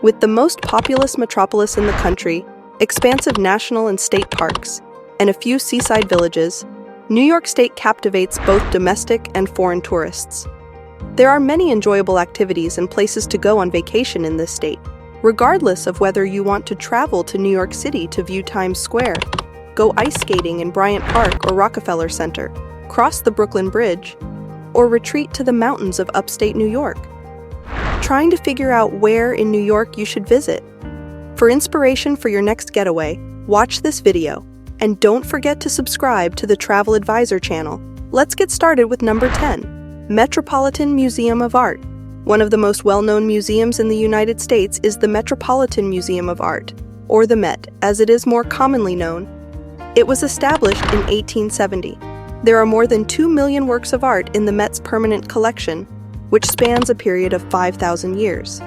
With the most populous metropolis in the country, expansive national and state parks, and a few seaside villages, New York State captivates both domestic and foreign tourists. There are many enjoyable activities and places to go on vacation in this state, regardless of whether you want to travel to New York City to view Times Square, go ice skating in Bryant Park or Rockefeller Center, cross the Brooklyn Bridge, or retreat to the mountains of upstate New York. Trying to figure out where in New York you should visit? For inspiration for your next getaway, watch this video, and don't forget to subscribe to the Travel Advisor channel. Let's get started with number 10, Metropolitan Museum of Art. One of the most well-known museums in the United States is the Metropolitan Museum of Art, or the Met, as it is more commonly known. It was established in 1870. There are more than 2 million works of art in the Met's permanent collection, which spans a period of 5,000 years.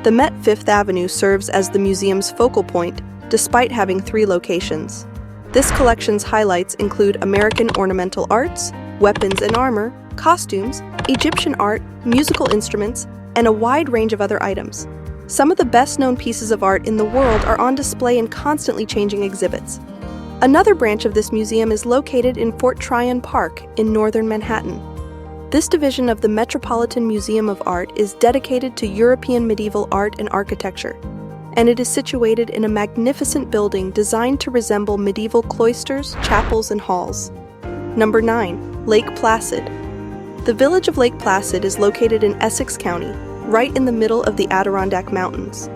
The Met Fifth Avenue serves as the museum's focal point, despite having 3 locations. This collection's highlights include American ornamental arts, weapons and armor, costumes, Egyptian art, musical instruments, and a wide range of other items. Some of the best-known pieces of art in the world are on display in constantly changing exhibits. Another branch of this museum is located in Fort Tryon Park in northern Manhattan. This division of the Metropolitan Museum of Art is dedicated to European medieval art and architecture, and it is situated in a magnificent building designed to resemble medieval cloisters, chapels, and halls. Number 9, Lake Placid. The village of Lake Placid is located in Essex County, right in the middle of the Adirondack Mountains.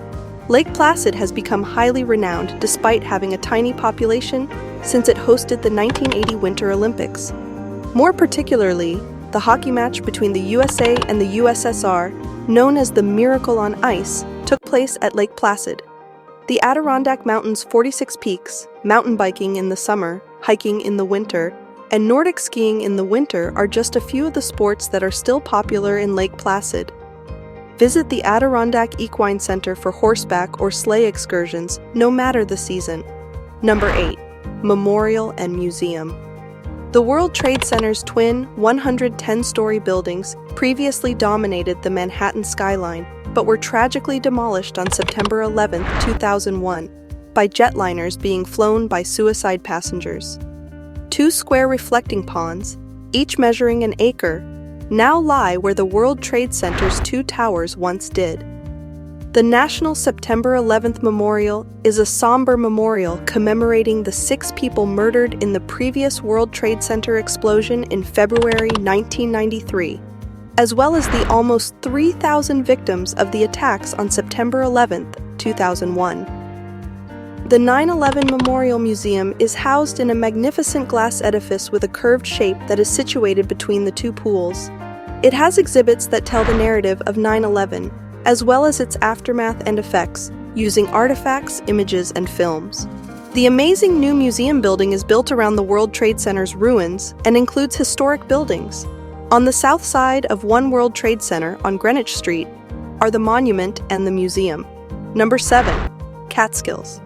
Lake Placid has become highly renowned despite having a tiny population since it hosted the 1980 Winter Olympics. More particularly, the hockey match between the USA and the USSR, known as the Miracle on Ice, took place at Lake Placid. The Adirondack Mountains' 46 peaks, mountain biking in the summer, hiking in the winter, and Nordic skiing in the winter are just a few of the sports that are still popular in Lake Placid. Visit the Adirondack Equine Center for horseback or sleigh excursions, no matter the season. Number 8, Memorial and Museum. The World Trade Center's twin 110-story buildings previously dominated the Manhattan skyline, but were tragically demolished on September 11, 2001, by jetliners being flown by suicide passengers. 2 square reflecting ponds, each measuring an acre, now lie where the World Trade Center's 2 towers once did. The National September 11th Memorial is a somber memorial commemorating the 6 people murdered in the previous World Trade Center explosion in February 1993, as well as the almost 3,000 victims of the attacks on September 11th, 2001. The 9/11 Memorial Museum is housed in a magnificent glass edifice with a curved shape that is situated between the 2 pools. It has exhibits that tell the narrative of 9/11, as well as its aftermath and effects, using artifacts, images, and films. The amazing new museum building is built around the World Trade Center's ruins and includes historic buildings. On the south side of One World Trade Center on Greenwich Street are the monument and the museum. Number 7, Catskills.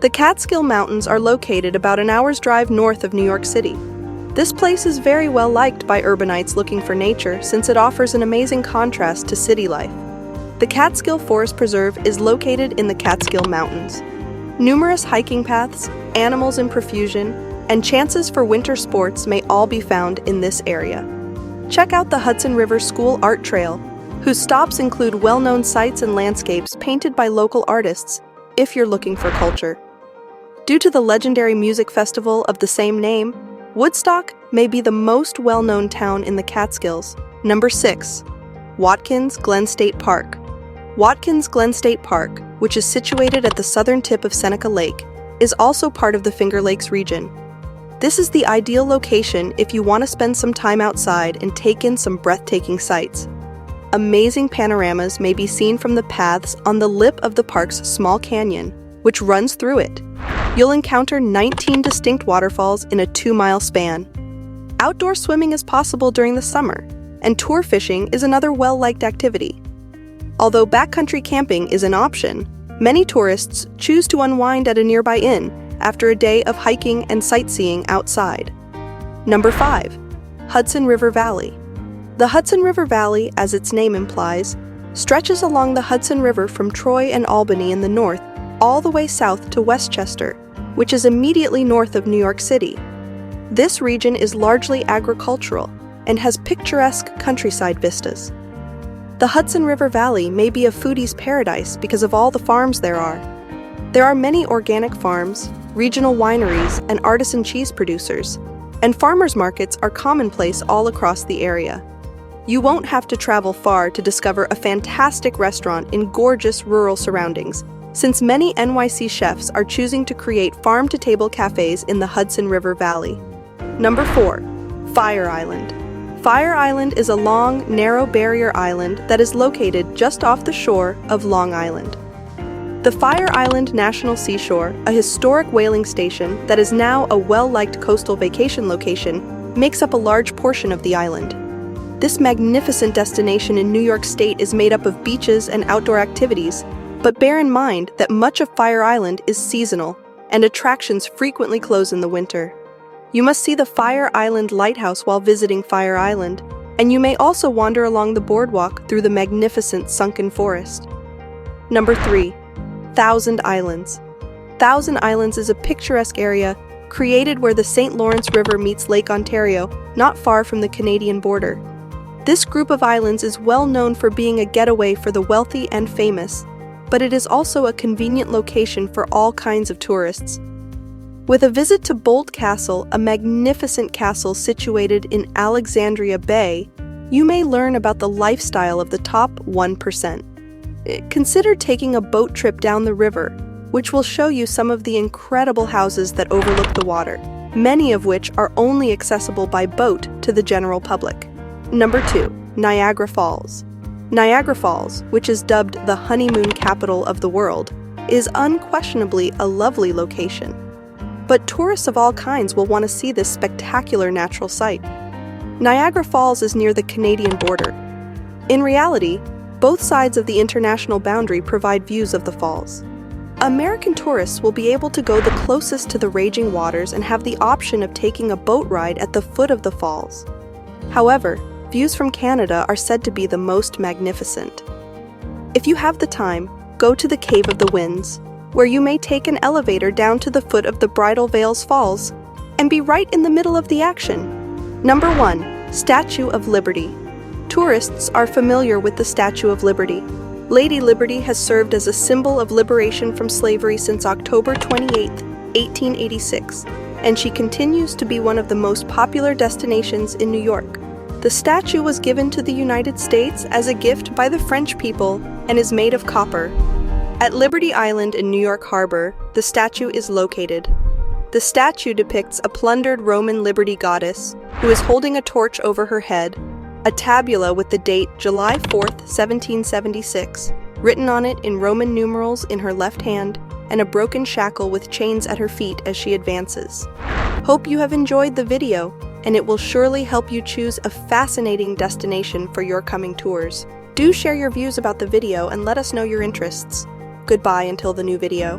The Catskill Mountains are located about an hour's drive north of New York City. This place is very well liked by urbanites looking for nature since it offers an amazing contrast to city life. The Catskill Forest Preserve is located in the Catskill Mountains. Numerous hiking paths, animals in profusion, and chances for winter sports may all be found in this area. Check out the Hudson River School Art Trail, whose stops include well-known sites and landscapes painted by local artists, if you're looking for culture. Due to the legendary music festival of the same name, Woodstock may be the most well-known town in the Catskills. Number 6, Watkins Glen State Park. Watkins Glen State Park, which is situated at the southern tip of Seneca Lake, is also part of the Finger Lakes region. This is the ideal location if you want to spend some time outside and take in some breathtaking sights. Amazing panoramas may be seen from the paths on the lip of the park's small canyon, which runs through it. You'll encounter 19 distinct waterfalls in a 2-mile span. Outdoor swimming is possible during the summer, and tour fishing is another well-liked activity. Although backcountry camping is an option, many tourists choose to unwind at a nearby inn after a day of hiking and sightseeing outside. Number 5, Hudson River Valley. The Hudson River Valley, as its name implies, stretches along the Hudson River from Troy and Albany in the north all the way south to Westchester, which is immediately north of New York City. This region is largely agricultural and has picturesque countryside vistas. The Hudson River Valley may be a foodie's paradise because of all the farms there are. There are many organic farms, regional wineries, and artisan cheese producers, and farmers markets are commonplace all across the area. You won't have to travel far to discover a fantastic restaurant in gorgeous rural surroundings, since many NYC chefs are choosing to create farm-to-table cafes in the Hudson River Valley. Number 4. Fire Island. Fire Island is a long, narrow barrier island that is located just off the shore of Long Island. The Fire Island National Seashore, a historic whaling station that is now a well-liked coastal vacation location, makes up a large portion of the island. This magnificent destination in New York State is made up of beaches and outdoor activities, but bear in mind that much of Fire Island is seasonal, and attractions frequently close in the winter. You must see the Fire Island Lighthouse while visiting Fire Island, and you may also wander along the boardwalk through the magnificent sunken forest. Number 3. Thousand Islands. Thousand Islands is a picturesque area created where the St. Lawrence River meets Lake Ontario, not far from the Canadian border. This group of islands is well known for being a getaway for the wealthy and famous, but it is also a convenient location for all kinds of tourists. With a visit to Bolt Castle, a magnificent castle situated in Alexandria Bay, you may learn about the lifestyle of the top 1%. Consider taking a boat trip down the river, which will show you some of the incredible houses that overlook the water, many of which are only accessible by boat to the general public. Number 2. Niagara Falls. Niagara Falls, which is dubbed the honeymoon capital of the world, is unquestionably a lovely location. But tourists of all kinds will want to see this spectacular natural sight. Niagara Falls is near the Canadian border. In reality, both sides of the international boundary provide views of the falls. American tourists will be able to go the closest to the raging waters and have the option of taking a boat ride at the foot of the falls. However, views from Canada are said to be the most magnificent. If you have the time, go to the Cave of the Winds, where you may take an elevator down to the foot of the Bridal Veils Falls and be right in the middle of the action. Number 1. Statue of Liberty. Tourists are familiar with the Statue of Liberty. Lady Liberty has served as a symbol of liberation from slavery since October 28, 1886, and she continues to be one of the most popular destinations in New York. The statue was given to the United States as a gift by the French people and is made of copper. At Liberty Island in New York Harbor, the statue is located. The statue depicts a plundered Roman liberty goddess who is holding a torch over her head, a tabula with the date July 4th, 1776, written on it in Roman numerals in her left hand, and a broken shackle with chains at her feet as she advances. Hope you have enjoyed the video, and it will surely help you choose a fascinating destination for your coming tours. Do share your views about the video and let us know your interests. Goodbye until the new video.